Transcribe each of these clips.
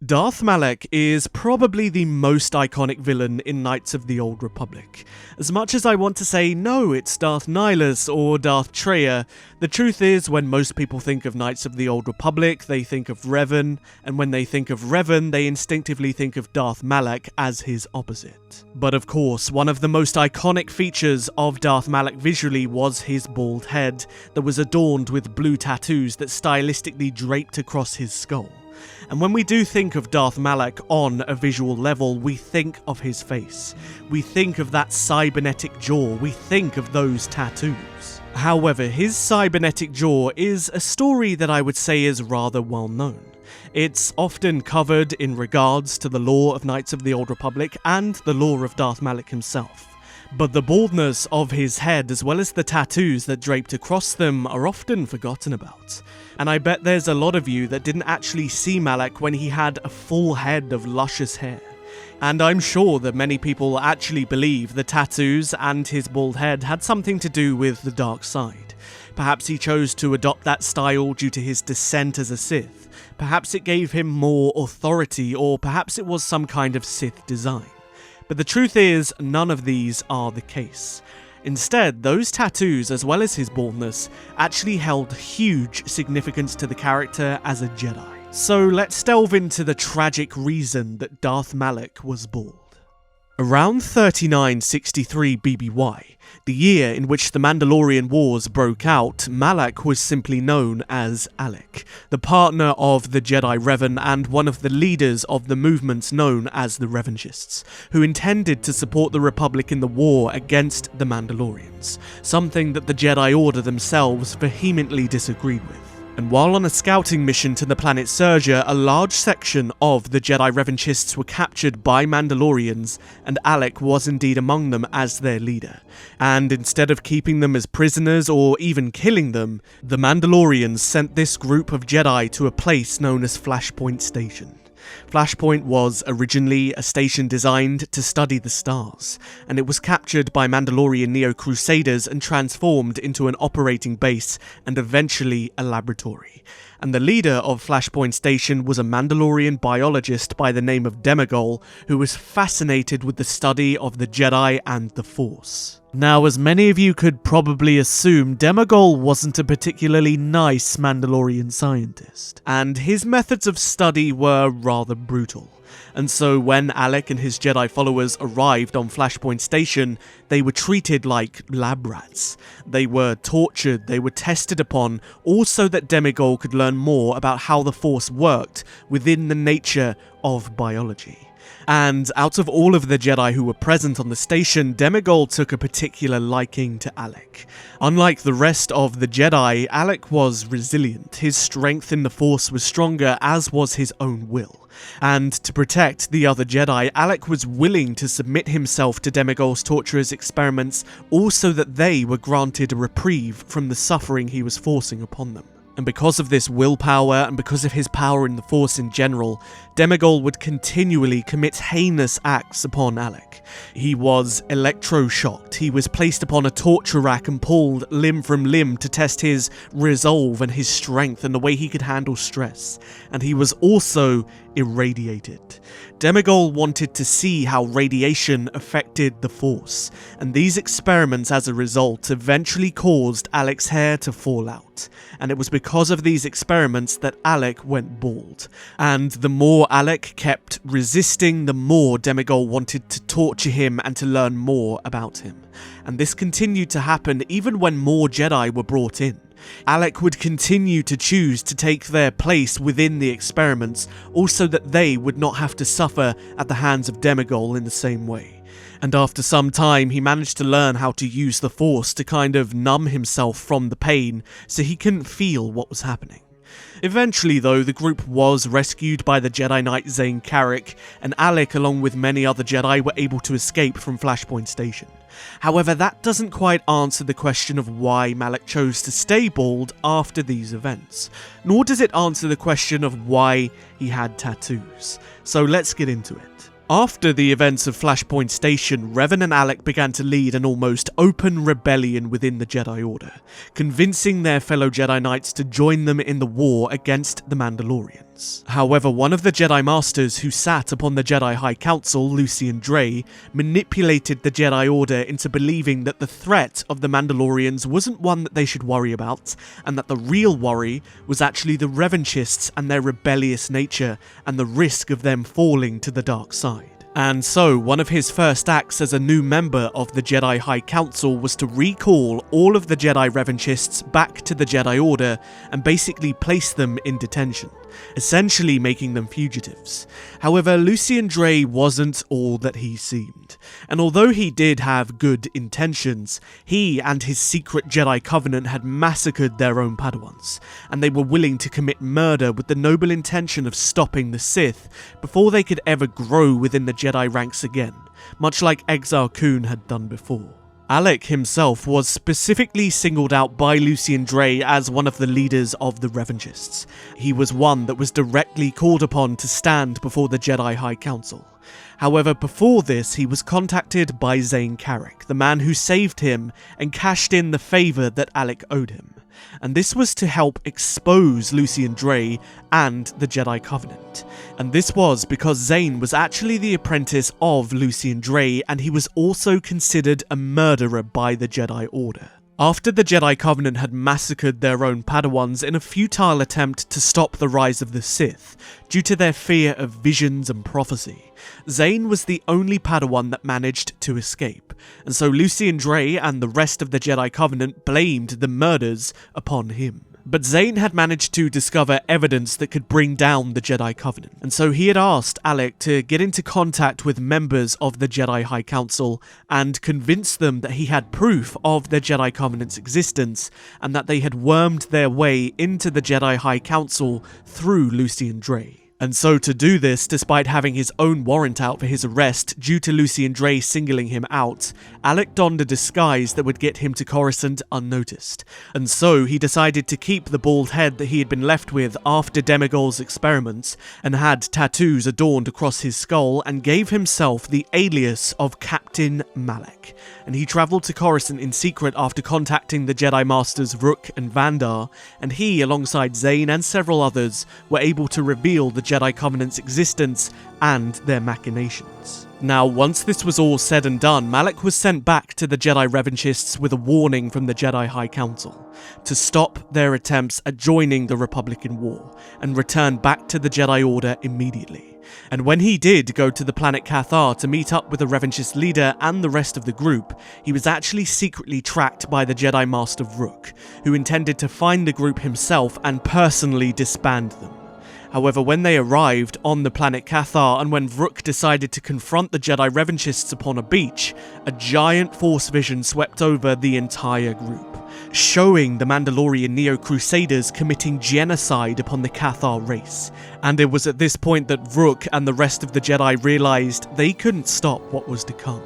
Darth Malak is probably the most iconic villain in Knights of the Old Republic. As much as I want to say no, it's Darth Nihilus or Darth Traya, the truth is when most people think of Knights of the Old Republic, they think of Revan, and when they think of Revan, they instinctively think of Darth Malak as his opposite. But of course, one of the most iconic features of Darth Malak visually was his bald head that was adorned with blue tattoos that stylistically draped across his skull. And when we do think of Darth Malak on a visual level, we think of his face. We think of that cybernetic jaw, we think of those tattoos. However, his cybernetic jaw is a story that I would say is rather well known. It's often covered in regards to the lore of Knights of the Old Republic and the lore of Darth Malak himself. But the baldness of his head, as well as the tattoos that draped across them, are often forgotten about. And I bet there's a lot of you that didn't actually see Malak when he had a full head of luscious hair. And I'm sure that many people actually believe the tattoos and his bald head had something to do with the dark side. Perhaps he chose to adopt that style due to his descent as a Sith. Perhaps it gave him more authority, or perhaps it was some kind of Sith design. But the truth is, none of these are the case. Instead, those tattoos, as well as his baldness, actually held huge significance to the character as a Jedi. So let's delve into the tragic reason that Darth Malak was bald. Around 3963 BBY, the year in which the Mandalorian Wars broke out, Malak was simply known as Alec, the partner of the Jedi Revan and one of the leaders of the movements known as the Revanchists, who intended to support the Republic in the war against the Mandalorians, something that the Jedi Order themselves vehemently disagreed with. And while on a scouting mission to the planet Surja, a large section of the Jedi Revanchists were captured by Mandalorians, and Alec was indeed among them as their leader. And instead of keeping them as prisoners or even killing them, the Mandalorians sent this group of Jedi to a place known as Flashpoint Station. Flashpoint was originally a station designed to study the stars, and it was captured by Mandalorian Neo-Crusaders and transformed into an operating base and eventually a laboratory. And the leader of Flashpoint Station was a Mandalorian biologist by the name of Demigol, who was fascinated with the study of the Jedi and the Force. Now, as many of you could probably assume, Demigol wasn't a particularly nice Mandalorian scientist, and his methods of study were rather brutal. And so when Alec and his Jedi followers arrived on Flashpoint Station, they were treated like lab rats. They were tortured, they were tested upon, all so that Demigol could learn more about how the Force worked within the nature of biology. And out of all of the Jedi who were present on the station, Demigol took a particular liking to Alec. Unlike the rest of the Jedi, Alec was resilient. His strength in the Force was stronger, as was his own will. And to protect the other Jedi, Alec was willing to submit himself to Demigol's torturous experiments, also that they were granted a reprieve from the suffering he was forcing upon them. And because of this willpower, and because of his power in the Force in general, Demigol would continually commit heinous acts upon Alec. He was electroshocked, he was placed upon a torture rack and pulled limb from limb to test his resolve and his strength and the way he could handle stress. And he was also irradiated. Demigol wanted to see how radiation affected the Force, and these experiments as a result eventually caused Alec's hair to fall out. And it was because of these experiments that Alec went bald. And the more Alec kept resisting, the more Demigol wanted to torture him and to learn more about him. And this continued to happen even when more Jedi were brought in. Alec would continue to choose to take their place within the experiments, also that they would not have to suffer at the hands of Demigol in the same way. And after some time, he managed to learn how to use the Force to kind of numb himself from the pain, so he couldn't feel what was happening. Eventually though, the group was rescued by the Jedi Knight Zane Carrick, and Alec along with many other Jedi were able to escape from Flashpoint Station. However, that doesn't quite answer the question of why Malak chose to stay bald after these events, nor does it answer the question of why he had tattoos. So let's get into it. After the events of Flashpoint Station, Revan and Alec began to lead an almost open rebellion within the Jedi Order, convincing their fellow Jedi Knights to join them in the war against the Mandalorians. Mandalorians. However, one of the Jedi Masters who sat upon the Jedi High Council, Lucian Dre, manipulated the Jedi Order into believing that the threat of the Mandalorians wasn't one that they should worry about, and that the real worry was actually the Revanchists and their rebellious nature, and the risk of them falling to the dark side. And so, one of his first acts as a new member of the Jedi High Council was to recall all of the Jedi Revanchists back to the Jedi Order and basically place them in detention, essentially making them fugitives. However, Lucian Dre wasn't all that he seemed, and although he did have good intentions, he and his secret Jedi Covenant had massacred their own Padawans, and they were willing to commit murder with the noble intention of stopping the Sith before they could ever grow within the Jedi ranks again, much like Exar Kun had done before. Alec himself was specifically singled out by Lucian Dre as one of the leaders of the Revanchists. He was one that was directly called upon to stand before the Jedi High Council. However, before this, he was contacted by Zane Carrick, the man who saved him and cashed in the favour that Alec owed him. And this was to help expose Lucian Dre and the Jedi Covenant. And this was because Zane was actually the apprentice of Lucian Dre, and he was also considered a murderer by the Jedi Order. After the Jedi Covenant had massacred their own Padawans in a futile attempt to stop the rise of the Sith, due to their fear of visions and prophecy, Zane was the only Padawan that managed to escape, and so Lucian Dre and the rest of the Jedi Covenant blamed the murders upon him. But Zane had managed to discover evidence that could bring down the Jedi Covenant, and so he had asked Alec to get into contact with members of the Jedi High Council and convince them that he had proof of the Jedi Covenant's existence and that they had wormed their way into the Jedi High Council through Lucian Dre. And so to do this, despite having his own warrant out for his arrest due to Lucian Dre singling him out, Alec donned a disguise that would get him to Coruscant unnoticed. And so he decided to keep the bald head that he had been left with after Demigol's experiments, and had tattoos adorned across his skull, and gave himself the alias of Captain Malak. And he travelled to Coruscant in secret after contacting the Jedi Masters Rook and Vandar, and he, alongside Zane and several others, were able to reveal the Jedi Covenant's existence and their machinations. Now, once this was all said and done, Malak was sent back to the Jedi Revanchists with a warning from the Jedi High Council to stop their attempts at joining the Republican War and return back to the Jedi Order immediately. And when he did go to the planet kOTOR to meet up with the Revanchist leader and the rest of the group, he was actually secretly tracked by the Jedi Master Rook, who intended to find the group himself and personally disband them. However, when they arrived on the planet kOTOR, and when Rook decided to confront the Jedi Revanchists upon a beach, a giant force vision swept over the entire group, showing the Mandalorian Neo-Crusaders committing genocide upon the kOTOR race. And it was at this point that Rook and the rest of the Jedi realized they couldn't stop what was to come.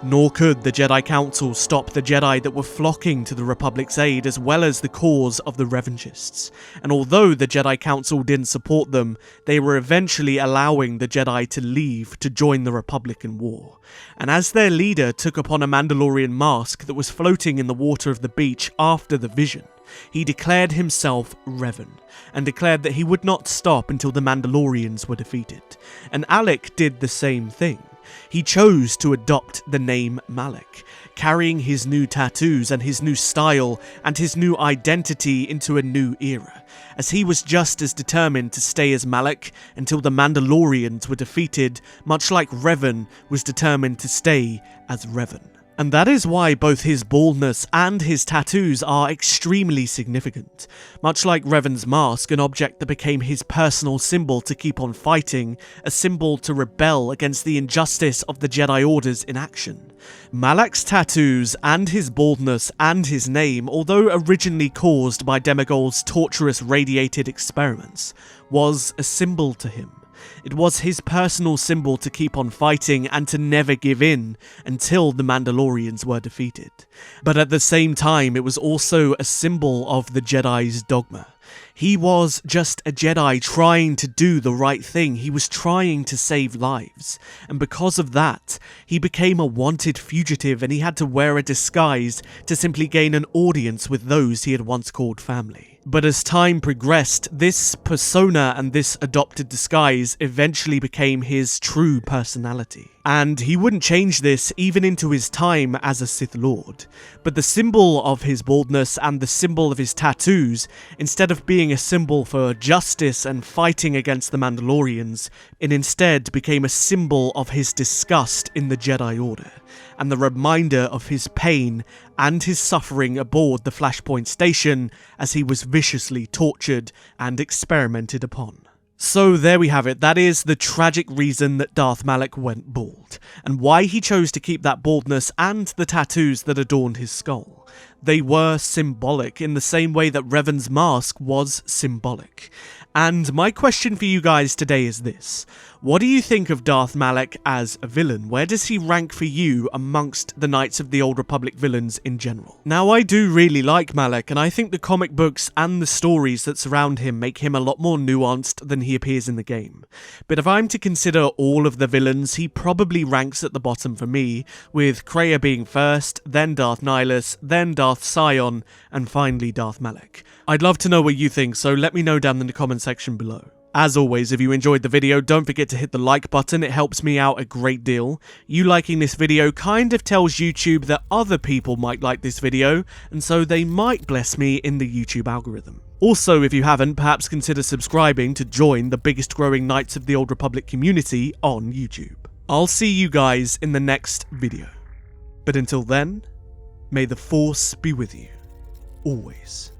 Nor could the Jedi Council stop the Jedi that were flocking to the Republic's aid, as well as the cause of the Revanchists. And although the Jedi Council didn't support them, they were eventually allowing the Jedi to leave to join the Republican War. And as their leader took upon a Mandalorian mask that was floating in the water of the beach after the vision, he declared himself Revan, and declared that he would not stop until the Mandalorians were defeated. And Alec did the same thing. He chose to adopt the name Malak, carrying his new tattoos and his new style and his new identity into a new era, as he was just as determined to stay as Malak until the Mandalorians were defeated, much like Revan was determined to stay as Revan. And that is why both his baldness and his tattoos are extremely significant. Much like Revan's mask, an object that became his personal symbol to keep on fighting, a symbol to rebel against the injustice of the Jedi Orders in action. Malak's tattoos and his baldness and his name, although originally caused by Demigol's torturous radiated experiments, was a symbol to him. It was his personal symbol to keep on fighting and to never give in until the Mandalorians were defeated. But at the same time, it was also a symbol of the Jedi's dogma. He was just a Jedi trying to do the right thing. He was trying to save lives. And because of that, he became a wanted fugitive, and he had to wear a disguise to simply gain an audience with those he had once called family. But as time progressed, this persona and this adopted disguise eventually became his true personality. And he wouldn't change this even into his time as a Sith Lord. But the symbol of his baldness and the symbol of his tattoos, instead of being a symbol for justice and fighting against the Mandalorians, it instead became a symbol of his disgust in the Jedi Order, and the reminder of his pain and his suffering aboard the Flashpoint Station as he was viciously tortured and experimented upon. So there we have it. That is the tragic reason that Darth Malak went bald, and why he chose to keep that baldness and the tattoos that adorned his skull. They were symbolic in the same way that Revan's mask was symbolic. And my question for you guys today is this: what do you think of Darth Malak as a villain? Where does he rank for you amongst the Knights of the Old Republic villains in general? Now, I do really like Malak, and I think the comic books and the stories that surround him make him a lot more nuanced than he appears in the game. But if I'm to consider all of the villains, he probably ranks at the bottom for me, with Kreia being first, then Darth Nihilus, then Darth Sion, and finally Darth Malak. I'd love to know what you think, so let me know down in the comment section below. As always, if you enjoyed the video, don't forget to hit the like button, it helps me out a great deal. You liking this video kind of tells YouTube that other people might like this video, and so they might bless me in the YouTube algorithm. Also, if you haven't, perhaps consider subscribing to join the biggest growing Knights of the Old Republic community on YouTube. I'll see you guys in the next video. But until then, may the Force be with you, always.